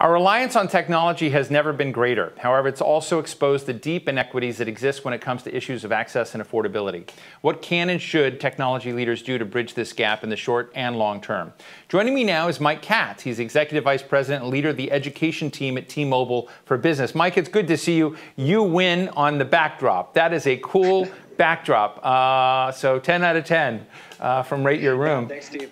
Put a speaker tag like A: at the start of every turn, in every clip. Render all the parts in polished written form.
A: Our reliance on technology has never been greater. However, it's also exposed the deep inequities that exist when it comes to issues of access and affordability. What can and should technology leaders do to bridge this gap in the short and long term? Joining me now is Mike Katz. He's Executive Vice President and leader of the education team at T-Mobile for Business. Mike, it's good to see you. You win on the backdrop. That is a cool backdrop. So 10 out of 10 from Rate Your Room.
B: Thanks, Steve.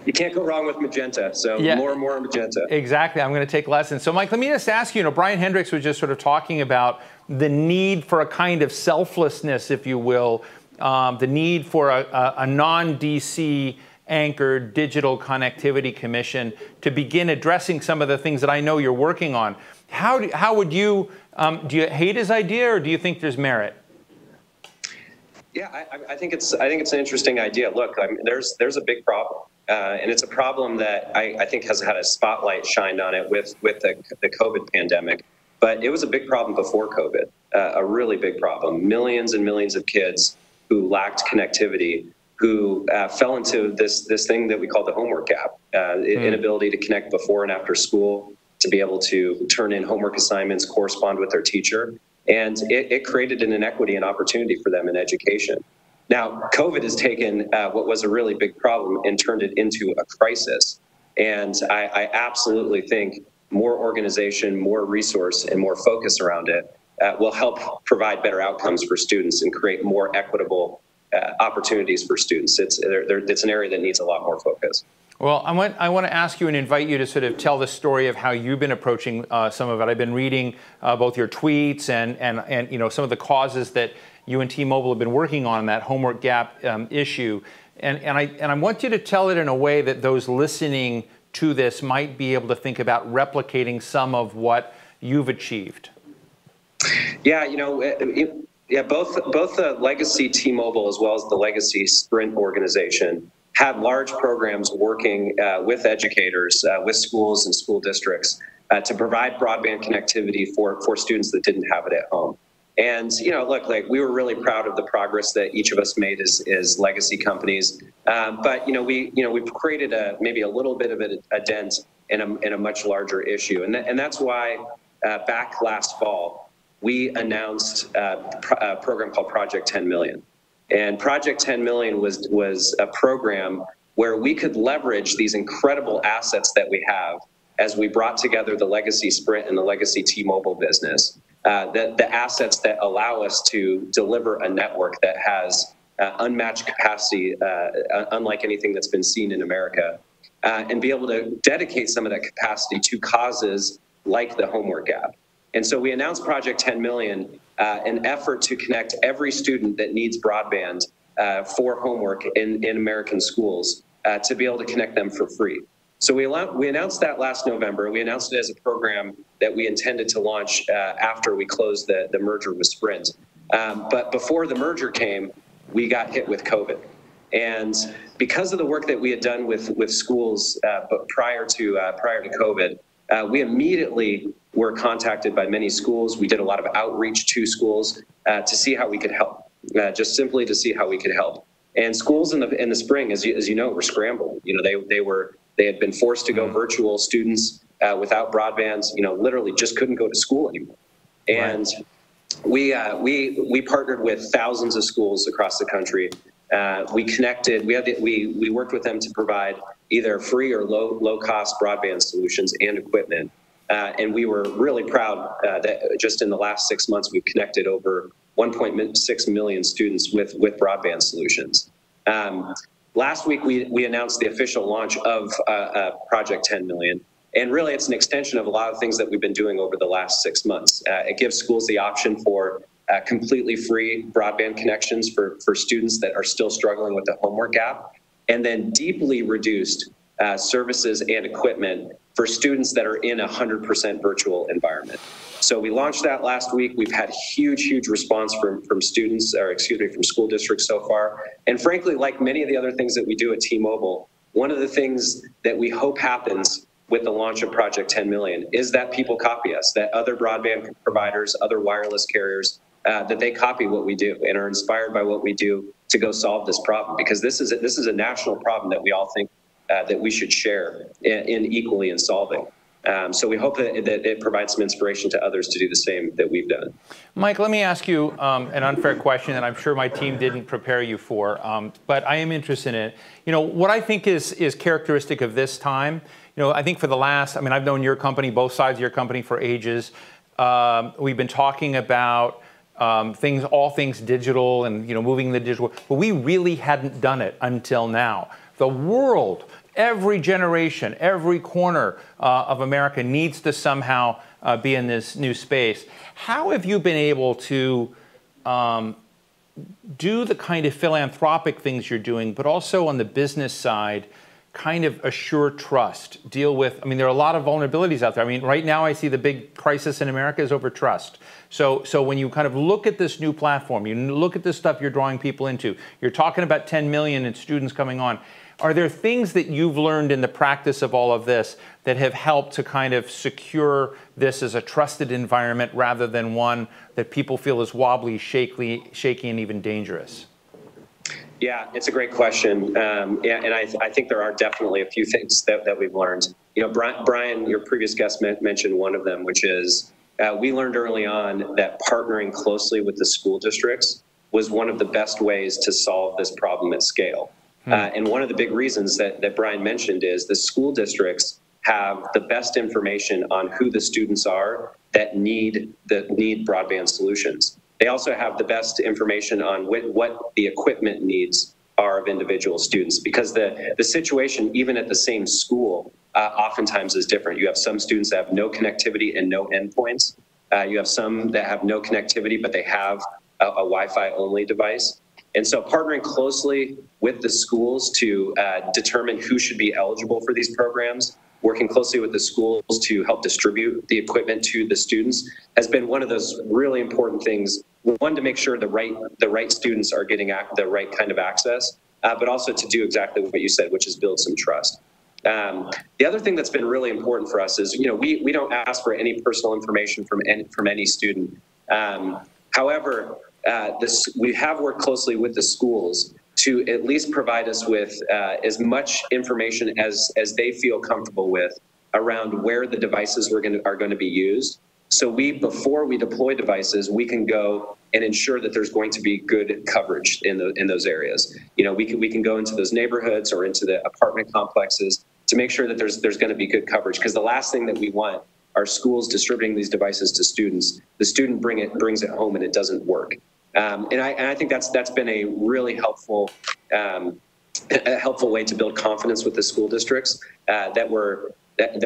B: You can't go wrong with magenta, so yeah, more and more magenta.
A: Exactly. I'm going to take lessons. So, Mike, let me just ask you, Brian Hendricks was just sort of talking about the need for a kind of selflessness, if you will, the need for a non-DC anchored digital connectivity commission to begin addressing some of the things that I know you're working on. How would you, do you hate his idea, or do you think there's merit?
B: Yeah, I think it's an interesting idea. Look, there's a big problem, and it's a problem that I think has had a spotlight shined on it with the COVID pandemic. But it was a big problem before COVID, a really big problem. Millions and millions of kids who lacked connectivity, who fell into this thing that we call the homework gap, inability to connect before and after school, to be able to turn in homework assignments, correspond with their teacher. And it created an inequity and opportunity for them in education. Now, COVID has taken what was a really big problem and turned it into a crisis. And I absolutely think more organization, more resource, and more focus around it will help provide better outcomes for students and create more equitable opportunities for students. It's an area that needs a lot more focus.
A: Well, I want to ask you and invite you to sort of tell the story of how you've been approaching some of it. I've been reading both your tweets and some of the causes that you and T-Mobile have been working on that homework gap issue, and I want you to tell it in a way that those listening to this might be able to think about replicating some of what you've achieved.
B: Yeah, both the legacy T-Mobile as well as the legacy Sprint organization had large programs working with educators, with schools and school districts to provide broadband connectivity for students that didn't have it at home. And, look, we were really proud of the progress that each of us made as legacy companies. But, we've created maybe a little bit of a dent in a much larger issue. And that's why back last fall, we announced a program called Project 10 Million. And Project 10 Million was a program where we could leverage these incredible assets that we have as we brought together the legacy Sprint and the legacy T-Mobile business, the assets that allow us to deliver a network that has unmatched capacity, unlike anything that's been seen in America, and be able to dedicate some of that capacity to causes like the homework gap. And so we announced Project 10 Million, an effort to connect every student that needs broadband for homework in American schools to be able to connect them for free. So we announced that last November. We announced it as a program that we intended to launch after we closed the merger with Sprint. But before the merger came, we got hit with COVID. And because of the work that we had done with schools but prior to COVID, we immediately were contacted by many schools. We did a lot of outreach to schools to see how we could help, just simply to see how we could help. And schools in the spring, as you know, were scrambled. They had been forced to go virtual. Students without broadband, literally just couldn't go to school anymore. And we partnered with thousands of schools across the country. We connected. We worked with them to provide either free or low cost broadband solutions and equipment. And we were really proud that just in the last 6 months, we've connected over 1.6 million students with broadband solutions. Last week, we announced the official launch of Project 10 Million. And really, it's an extension of a lot of things that we've been doing over the last 6 months. It gives schools the option for completely free broadband connections for students that are still struggling with the homework gap, and then deeply reduced services and equipment for students that are in 100% virtual environment. So we launched that last week. We've had huge response from students, from school districts so far. And frankly, like many of the other things that we do at T-Mobile, one of the things that we hope happens with the launch of Project 10 Million is that people copy us, that other broadband providers, other wireless carriers, that they copy what we do and are inspired by what we do to go solve this problem, because this is a national problem that we all think that we should share in equally in solving. So we hope that it provides some inspiration to others to do the same that we've done.
A: Mike, let me ask you an unfair question that I'm sure my team didn't prepare you for, but I am interested in it. What I think is characteristic of this time, I think for the last, I've known your company, both sides of your company for ages. We've been talking about all things digital and, moving the digital, but we really hadn't done it until now. The world, every generation, every corner of America needs to somehow be in this new space. How have you been able to do the kind of philanthropic things you're doing, but also on the business side, kind of assure trust, deal with, there are a lot of vulnerabilities out there. Right now I see the big crisis in America is over trust. So when you kind of look at this new platform, you look at the stuff you're drawing people into, you're talking about 10 million in students coming on. Are there things that you've learned in the practice of all of this that have helped to kind of secure this as a trusted environment rather than one that people feel is wobbly, shaky, and even dangerous?
B: Yeah, it's a great question. And I think there are definitely a few things that we've learned. Brian, your previous guest mentioned one of them, which is we learned early on that partnering closely with the school districts was one of the best ways to solve this problem at scale. And one of the big reasons that Brian mentioned is the school districts have the best information on who the students are that need broadband solutions. They also have the best information on what the equipment needs are of individual students, because the situation, even at the same school, oftentimes is different. You have some students that have no connectivity and no endpoints. You have some that have no connectivity, but they have a Wi-Fi only device. And so partnering closely with the schools to determine who should be eligible for these programs, working closely with the schools to help distribute the equipment to the students has been one of those really important things. One, to make sure the right students are getting the right kind of access, but also to do exactly what you said, which is build some trust. The other thing that's been really important for us is, we don't ask for any personal information from any student. However, we have worked closely with the schools to at least provide us with as much information as they feel comfortable with around where the devices are going to be used. So before we deploy devices, we can go and ensure that there's going to be good coverage in those areas. We can go into those neighborhoods or into the apartment complexes to make sure that there's going to be good coverage. Because the last thing that we want are schools distributing these devices to students. The student brings it home and it doesn't work. And I think that's been a really helpful way to build confidence with the school districts that we're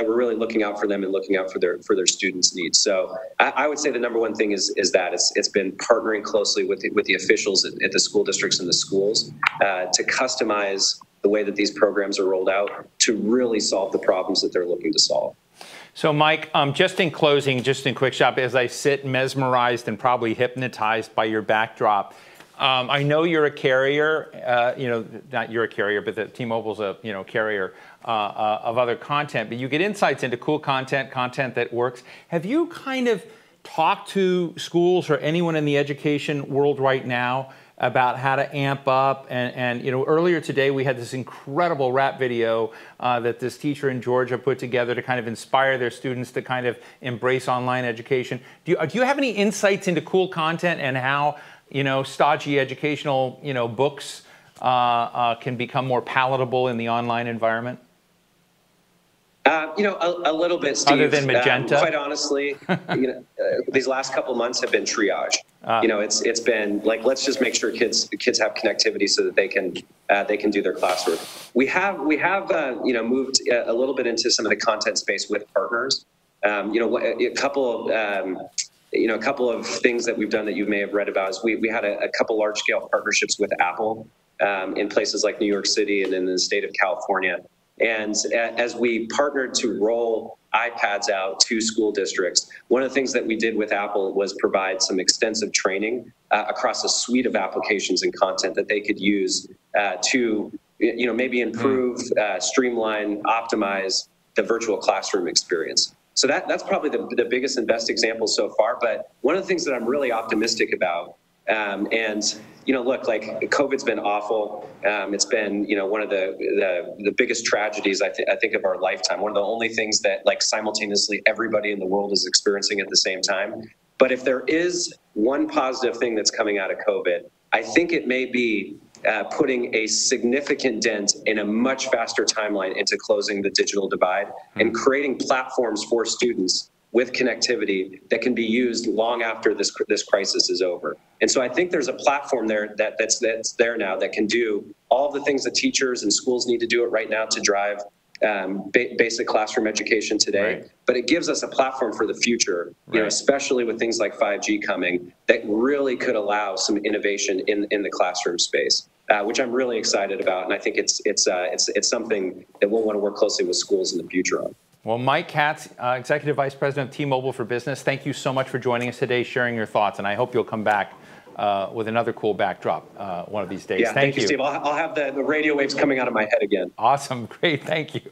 B: really looking out for them and looking out for their students' needs. So I would say the number one thing is that it's been partnering closely with the officials at the school districts and the schools to customize the way that these programs are rolled out to really solve the problems that they're looking to solve.
A: So, Mike, just in closing, just in quick shot, as I sit mesmerized and probably hypnotized by your backdrop, I know you're a carrier, not you're a carrier, but that T-Mobile's a carrier of other content. But you get insights into cool content that works. Have you kind of talked to schools or anyone in the education world right now about how to amp up? And earlier today we had this incredible rap video that this teacher in Georgia put together to kind of inspire their students to kind of embrace online education. Do you have any insights into cool content and how stodgy educational books can become more palatable in the online environment?
B: A little bit, Steve.
A: Other than Magenta?
B: Quite honestly, these last couple months have been triage. It's been like, let's just make sure kids have connectivity so that they can do their classwork. We have moved a little bit into some of the content space with partners. A couple of things that we've done that you may have read about is we had a couple large scale partnerships with Apple in places like New York City and in the state of California. And as we partnered to roll iPads out to school districts, one of the things that we did with Apple was provide some extensive training across a suite of applications and content that they could use to, maybe improve, streamline, optimize the virtual classroom experience. So that's probably the biggest and best example so far. But one of the things that I'm really optimistic about And look, like COVID's been awful. It's been, one of the biggest tragedies I think of our lifetime. One of the only things that like simultaneously everybody in the world is experiencing at the same time. But if there is one positive thing that's coming out of COVID, I think it may be putting a significant dent in a much faster timeline into closing the digital divide and creating platforms for students with connectivity that can be used long after this crisis is over. And so I think there's a platform there that's there now that can do all the things that teachers and schools need to do it right now to drive basic classroom education today. Right. But it gives us a platform for the future, especially with things like 5G coming, that really could allow some innovation in the classroom space, which I'm really excited about. And I think it's something that we'll want to work closely with schools in the future on.
A: Well, Mike Katz, Executive Vice President of T-Mobile for Business, thank you so much for joining us today, sharing your thoughts, and I hope you'll come back with another cool backdrop one of these days.
B: Yeah, thank you, Steve. I'll have the radio waves coming out of my head again.
A: Awesome. Great. Thank you.